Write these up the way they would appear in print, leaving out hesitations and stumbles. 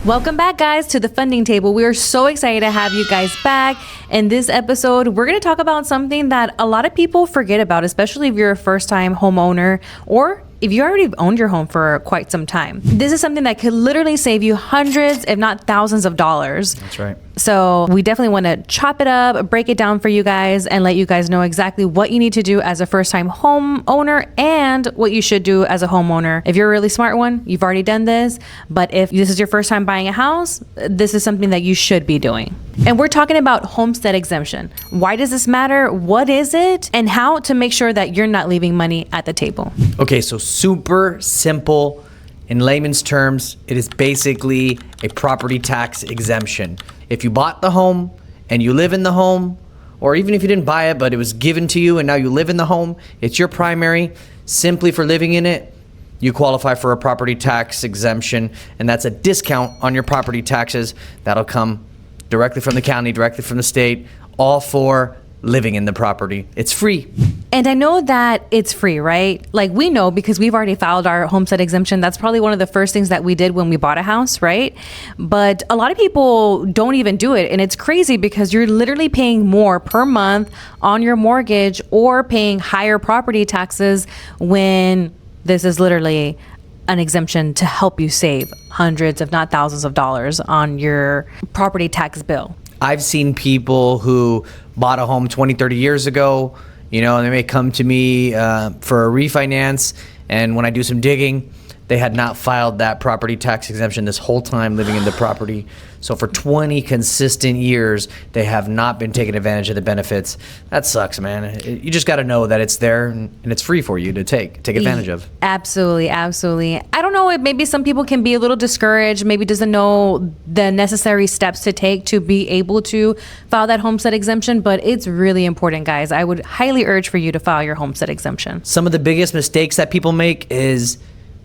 Welcome back, guys, to the funding table. We are so excited to have you guys back. In this episode, we're going to talk about something that a lot of people forget about, especially if you're a first-time homeowner or if you already owned your home for quite some time. This is something that could literally save you hundreds, if not thousands of dollars. That's right. So we definitely want to chop it up, break it down for you guys, and let you guys know exactly what you need to do as a first-time homeowner and what you should do as a homeowner. If you're a really smart one, you've already done this. But if this is your first time buying a house, this is something that you should be doing. And we're talking about homestead exemption. Why does this matter? What is it? And how to make sure that you're not leaving money at the table. Okay, so super simple. In layman's terms, it is basically a property tax exemption. If you bought the home and you live in the home, or even if you didn't buy it, but it was given to you and now you live in the home, it's your primary, simply for living in it, you qualify for a property tax exemption, and that's a discount on your property taxes that'll come directly from the county, directly from the state, all for living in the property. It's free. And I know that it's free, right? Like, we know because we've already filed our homestead exemption. That's probably one of the first things that we did when we bought a house, right? But a lot of people don't even do it. And it's crazy because you're literally paying more per month on your mortgage or paying higher property taxes when this is literally an exemption to help you save hundreds, if not thousands of dollars on your property tax bill. I've seen people who bought a home 20, 30 years ago, and they may come to me for a refinance, and when I do some digging, they had not filed that property tax exemption this whole time living in the property. So for 20 consistent years, they have not been taking advantage of the benefits. That sucks, man. You just got to know that it's there and it's free for you to take advantage of. Absolutely, absolutely. I don't know if maybe some people can be a little discouraged, maybe doesn't know the necessary steps to take to be able to file that homestead exemption, but it's really important, guys. I would highly urge for you to file your homestead exemption. Some of the biggest mistakes that people make is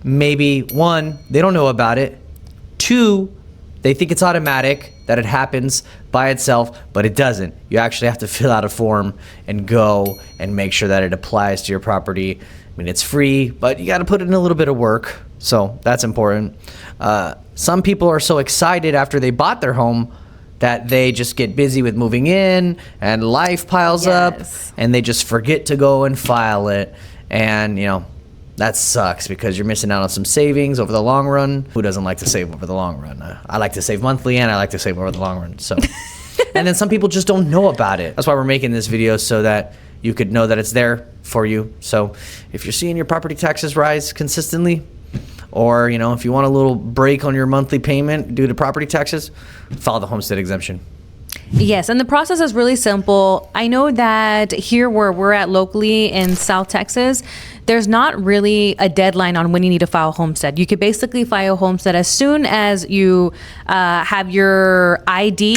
maybe, one, they don't know about it. Two, they think it's automatic, that it happens by itself, but it doesn't. You actually have to fill out a form and go and make sure that it applies to your property. I mean, it's free, but you got to put in a little bit of work. So that's important. Some people are so excited after they bought their home that they just get busy with moving in and life piles up and they just forget to go and file it. And, that sucks because you're missing out on some savings over the long run. Who doesn't like to save over the long run? I like to save monthly and I like to save over the long run. So, and then some people just don't know about it. That's why we're making this video, so that you could know that it's there for you. So if you're seeing your property taxes rise consistently, or, if you want a little break on your monthly payment due to property taxes, file the homestead exemption. Yes, and the process is really simple. I know that here where we're at locally in South Texas, there's not really a deadline on when you need to file homestead. You could basically file homestead as soon as you have your ID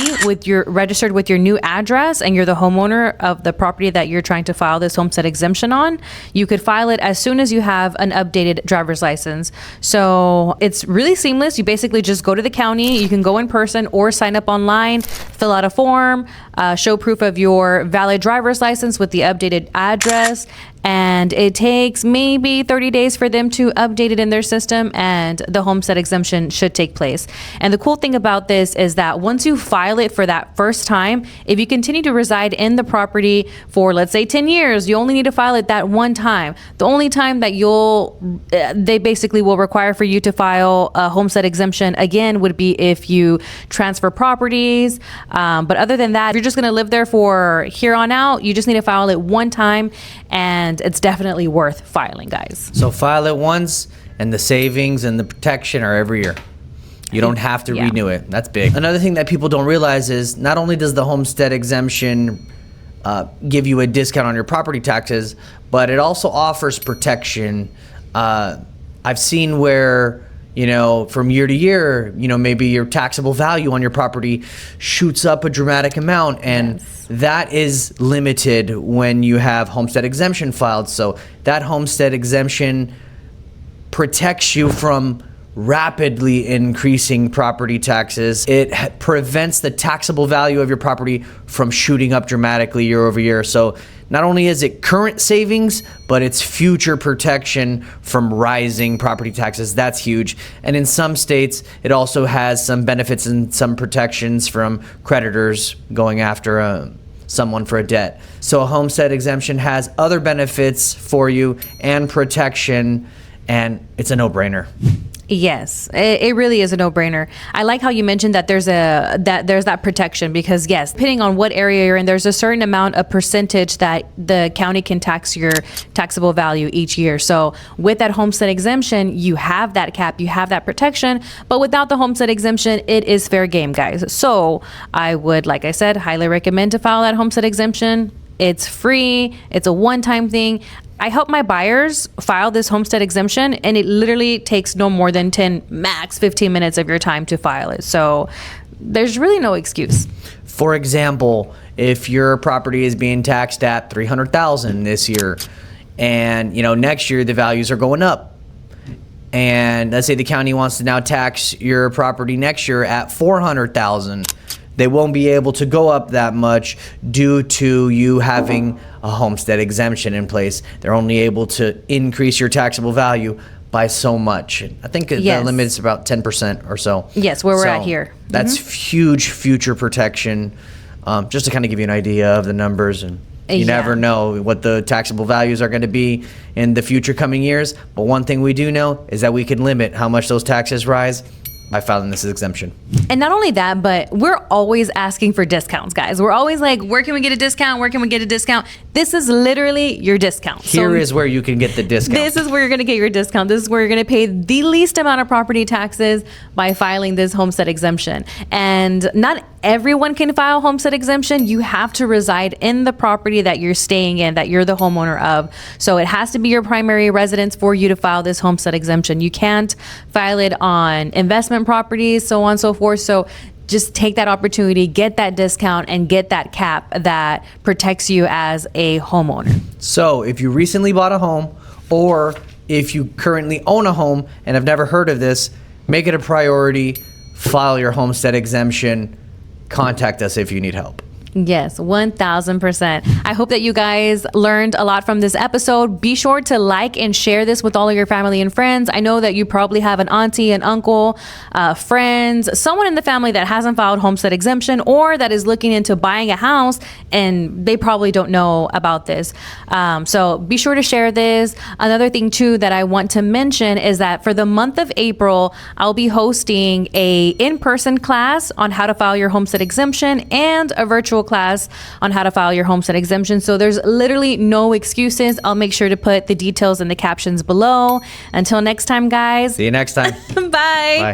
registered with your new address and you're the homeowner of the property that you're trying to file this homestead exemption on. You could file it as soon as you have an updated driver's license. So it's really seamless. You basically just go to the county. You can go in person or sign up online, fill out a form, show proof of your valid driver's license with the updated address, and it takes maybe 30 days for them to update it in their system, and the homestead exemption should take place. And the cool thing about this is that once you file it for that first time, if you continue to reside in the property for, let's say, 10 years, you only need to file it that one time. The only time that they basically will require for you to file a homestead exemption again would be if you transfer properties. But other than that, if you're just going to live there for here on out, you just need to file it one time, and it's definitely worth filing, guys. So file it once, and the savings and the protection are every year. You don't have to renew it. That's big. Another thing that people don't realize is not only does the homestead exemption give you a discount on your property taxes, but it also offers protection. I've seen where, from year to year, maybe your taxable value on your property shoots up a dramatic amount, and that is limited when you have homestead exemption filed. So that homestead exemption protects you from rapidly increasing property taxes. It prevents the taxable value of your property from shooting up dramatically year over year. So not only is it current savings, but it's future protection from rising property taxes. That's huge. And in some states, it also has some benefits and some protections from creditors going after someone for a debt. So a homestead exemption has other benefits for you and protection, and it's a no-brainer. Yes, it really is a no-brainer. I like how you mentioned that there's that protection, because yes, depending on what area you're in, there's a certain amount of percentage that the county can tax your taxable value each year. So with that homestead exemption, you have that cap, you have that protection, but without the homestead exemption, it is fair game, guys. So I would, like I said, highly recommend to file that homestead exemption. It's free. It's a one-time thing. I help my buyers file this homestead exemption, and it literally takes no more than 10, max 15 minutes of your time to file it. So there's really no excuse. For example, if your property is being taxed at $300,000 this year, and next year the values are going up, and let's say the county wants to now tax your property next year at $400,000. They won't be able to go up that much due to you having a homestead exemption in place. They're only able to increase your taxable value by so much. I think the limit is about 10% or so. Yes, where we're at here. That's huge future protection. Just to kind of give you an idea of the numbers, and you never know what the taxable values are going to be in the future coming years. But one thing we do know is that we can limit how much those taxes rise by filing this exemption. And not only that, but we're always asking for discounts, guys. We're always like, where can we get a discount? Where can we get a discount? This is literally your discount. Here is where you can get the discount. This is where you're going to get your discount. This is where you're going to pay the least amount of property taxes by filing this homestead exemption. And not everyone can file homestead exemption. You have to reside in the property that you're staying in, that you're the homeowner of. So it has to be your primary residence for you to file this homestead exemption. You can't file it on investment properties, so on and so forth. So just take that opportunity, get that discount, and get that cap that protects you as a homeowner. So if you recently bought a home, or if you currently own a home and have never heard of this, make it a priority, file your homestead exemption, contact us if you need help. Yes, 1000%. I hope that you guys learned a lot from this episode. Be sure to like and share this with all of your family and friends. I know that you probably have an auntie, an uncle, friends, someone in the family that hasn't filed homestead exemption, or that is looking into buying a house and they probably don't know about this. So be sure to share this. Another thing too that I want to mention is that for the month of April, I'll be hosting a in-person class on how to file your homestead exemption and a virtual class on how to file your homestead exemption. So there's literally no excuses. I'll make sure to put the details in the captions below. Until next time, guys. See you next time. Bye. Bye.